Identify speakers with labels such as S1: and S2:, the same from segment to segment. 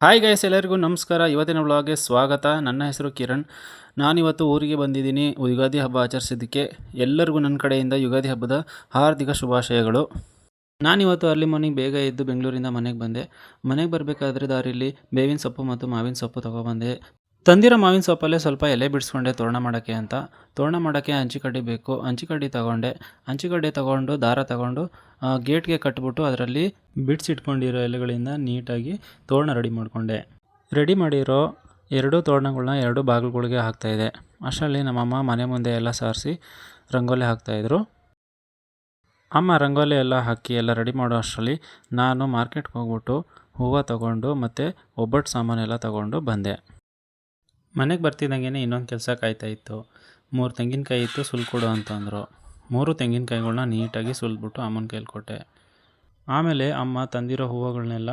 S1: Hi guys, ಎಲ್ಲರಿಗೂ ನಮಸ್ಕಾರ. ಇವತ್ತಿನ ವ್ಲಾಗ್ಗೆ ಸ್ವಾಗತ. ನನ್ನ ಹೆಸರು ಕಿರಣ್. ನಾನಿವತ್ತು ಊರಿಗೆ ಬಂದಿದ್ದೀನಿ ಯುಗಾದಿ ಹಬ್ಬ ಆಚರಿಸಿದ್ದಕ್ಕೆ. ಎಲ್ಲರಿಗೂ ನನ್ನ ಕಡೆಯಿಂದ ಯುಗಾದಿ ಹಬ್ಬದ ಹಾರ್ದಿಕ ಶುಭಾಶಯಗಳು. ನಾನಿವತ್ತು ಅರ್ಲಿ ಮಾರ್ನಿಂಗ್ ಬೇಗ ಎದ್ದು ಬೆಂಗಳೂರಿಂದ ಮನೆಗೆ ಬಂದೆ. ಮನೆಗೆ ಬರಬೇಕಾದ್ರೆ ದಾರಿಯಲ್ಲಿ ಬೇವಿನ ಸೊಪ್ಪು ಮತ್ತು ಮಾವಿನ ಸೊಪ್ಪು ತೊಗೊಬಂದೆ. ತಂದಿರೋ ಮಾವಿನ ಸೊಪ್ಪಲ್ಲೇ ಸ್ವಲ್ಪ ಎಲೆ ಬಿಡಿಸ್ಕೊಂಡೆ ತೋರಣ ಮಾಡೋಕ್ಕೆ ಅಂತ. ತೋರಣ ಮಾಡೋಕ್ಕೆ ಹಂಚಿಕಡ್ಡಿ ಬೇಕು. ಹಂಚಿಕಡ್ಡಿ ತೊಗೊಂಡೆ. ಹಂಚಿಕಡ್ಡಿ ತೊಗೊಂಡು ದಾರ ತೊಗೊಂಡು ಗೇಟ್ಗೆ ಕಟ್ಬಿಟ್ಟು ಅದರಲ್ಲಿ ಬಿಡಿಸಿಟ್ಕೊಂಡಿರೋ ಎಲೆಗಳಿಂದ ನೀಟಾಗಿ ತೋರಣ ರೆಡಿ ಮಾಡಿಕೊಂಡೆ. ರೆಡಿ ಮಾಡಿರೋ ಎರಡೂ ತೋರಣಗಳನ್ನ ಎರಡು ಬಾಗಿಲುಗಳಿಗೆ ಹಾಕ್ತಾಯಿದ್ದೆ. ಅಷ್ಟರಲ್ಲಿ ನಮ್ಮಮ್ಮ ಮನೆ ಮುಂದೆ ಎಲ್ಲ ಸಾರಿಸಿ ರಂಗೋಲಿ ಹಾಕ್ತಾಯಿದ್ರು. ಅಮ್ಮ ರಂಗೋಲಿ ಎಲ್ಲ ಹಾಕಿ ಎಲ್ಲ ರೆಡಿ ಮಾಡೋ ಅಷ್ಟರಲ್ಲಿ ನಾನು ಮಾರ್ಕೆಟ್ಗೆ ಹೋಗ್ಬಿಟ್ಟು ಹೂವು ತೊಗೊಂಡು ಮತ್ತು ಒಬ್ಬಟ್ಟು ಸಾಮಾನೆಲ್ಲ ತೊಗೊಂಡು ಬಂದೆ. ಮನೆಗೆ ಬರ್ತಿದ್ದಂಗೆ ಇನ್ನೊಂದು ಕೆಲಸ ಕಾಯ್ತಾಯಿತ್ತು. 3 ತೆಂಗಿನಕಾಯಿ ಇತ್ತು, ಸುಲ್ಕೊಡು ಅಂತಂದರು. 3 ತೆಂಗಿನಕಾಯಿಗಳ್ನ ನೀಟಾಗಿ ಸುಲಿದ್ಬಿಟ್ಟು ಅಮ್ಮನ ಕೈಲಿ ಕೊಟ್ಟೆ. ಆಮೇಲೆ ಅಮ್ಮ ತಂದಿರೋ ಹೂವುಗಳನ್ನೆಲ್ಲ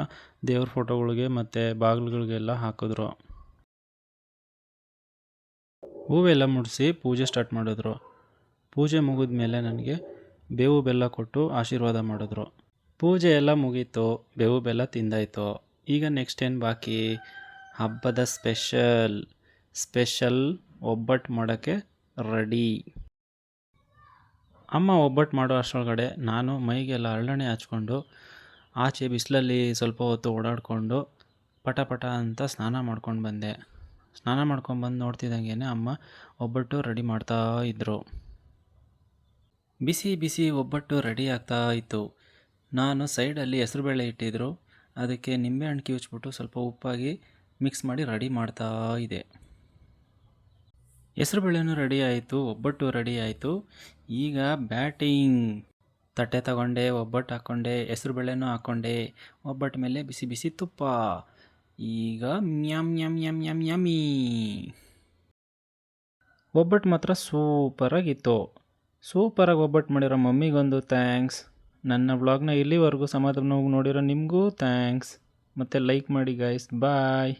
S1: ದೇವ್ರ ಫೋಟೋಗಳಿಗೆ ಮತ್ತು ಬಾಗಿಲುಗಳಿಗೆಲ್ಲ ಹಾಕಿದ್ರು. ಹೂವೆಲ್ಲ ಮುಡಿಸಿ ಪೂಜೆ ಸ್ಟಾರ್ಟ್ ಮಾಡಿದ್ರು. ಪೂಜೆ ಮುಗಿದ ಮೇಲೆ ನನಗೆ ಬೇವು ಬೆಲ್ಲ ಕೊಟ್ಟು ಆಶೀರ್ವಾದ ಮಾಡಿದ್ರು. ಪೂಜೆ ಎಲ್ಲ ಮುಗೀತು, ಬೇವು ಬೆಲ್ಲ ತಿಂದಾಯಿತು. ಈಗ ನೆಕ್ಸ್ಟ್ ಏನು ಬಾಕಿ? ಹಬ್ಬದ ಸ್ಪೆಷಲ್ ಒಬ್ಬಟ್ಟು ಮಾಡೋಕ್ಕೆ ರೆಡಿ. ಅಮ್ಮ ಒಬ್ಬಟ್ಟು ಮಾಡೋ ಅಷ್ಟರೊಳಗಡೆ ನಾನು ಮೈಗೆಲ್ಲ ಹರಳೆಣ್ಣೆ ಹಚ್ಕೊಂಡು ಆಚೆ ಬಿಸಿಲಲ್ಲಿ ಸ್ವಲ್ಪ ಹೊತ್ತು ಓಡಾಡಿಕೊಂಡು ಪಟ ಅಂತ ಸ್ನಾನ ಮಾಡ್ಕೊಂಡು ಬಂದೆ. ಸ್ನಾನ ಮಾಡ್ಕೊಂಡ್ಬಂದು ನೋಡ್ತಿದ್ದಂಗೆ ಅಮ್ಮ ಒಬ್ಬಟ್ಟು ರೆಡಿ ಮಾಡ್ತಾ ಇದ್ದರು. ಬಿಸಿ ಬಿಸಿ ಒಬ್ಬಟ್ಟು ರೆಡಿ ಆಗ್ತಾ ಇತ್ತು. ನಾನು ಸೈಡಲ್ಲಿ ಹೆಸರುಬೇಳೆ ಇಟ್ಟಿದ್ರು, ಅದಕ್ಕೆ ನಿಂಬೆಹಣ್ಣು ಕಿವುಚ್ಬಿಟ್ಟು ಸ್ವಲ್ಪ ಉಪ್ಪಾಗಿ ಮಿಕ್ಸ್ ಮಾಡಿ ರೆಡಿ ಮಾಡ್ತಾ ಇದೆ. ಹೆಸರುಬೇಳೆನೂ ರೆಡಿ ಆಯಿತು, ಒಬ್ಬಟ್ಟು ರೆಡಿ ಆಯಿತು. ಈಗ ಬ್ಯಾಟಿಂಗ್. ತಟ್ಟೆ ತಗೊಂಡೆ, ಒಬ್ಬಟ್ಟು ಹಾಕ್ಕೊಂಡೆ, ಹೆಸರುಬೇಳೆನೂ ಹಾಕ್ಕೊಂಡೆ, ಒಬ್ಬಟ್ಟು ಮೇಲೆ ಬಿಸಿ ಬಿಸಿ ತುಪ್ಪ. ಈಗ ಮ್ಯಾಮ್ ಮ್ಯಾಮ್ ಮ್ಯಾಮ್ ಮ್ಯಾಮ್ ಮ್ಯಾಮಿ. ಒಬ್ಬಟ್ಟು ಮಾತ್ರ ಸೂಪರಾಗಿತ್ತು. ಸೂಪರಾಗಿ ಒಬ್ಬಟ್ಟು ಮಾಡಿರೋ ಮಮ್ಮಿಗೊಂದು ಥ್ಯಾಂಕ್ಸ್. ನನ್ನ ವ್ಲಾಗ್ನ ಇಲ್ಲಿವರೆಗೂ ಸಮಾಧಾನವಾಗಿ ನೋಡಿರೋ ನಿಮಗೂ ಥ್ಯಾಂಕ್ಸ್. ಮತ್ತು ಲೈಕ್ ಮಾಡಿ ಗೈಸ್. ಬಾಯ್.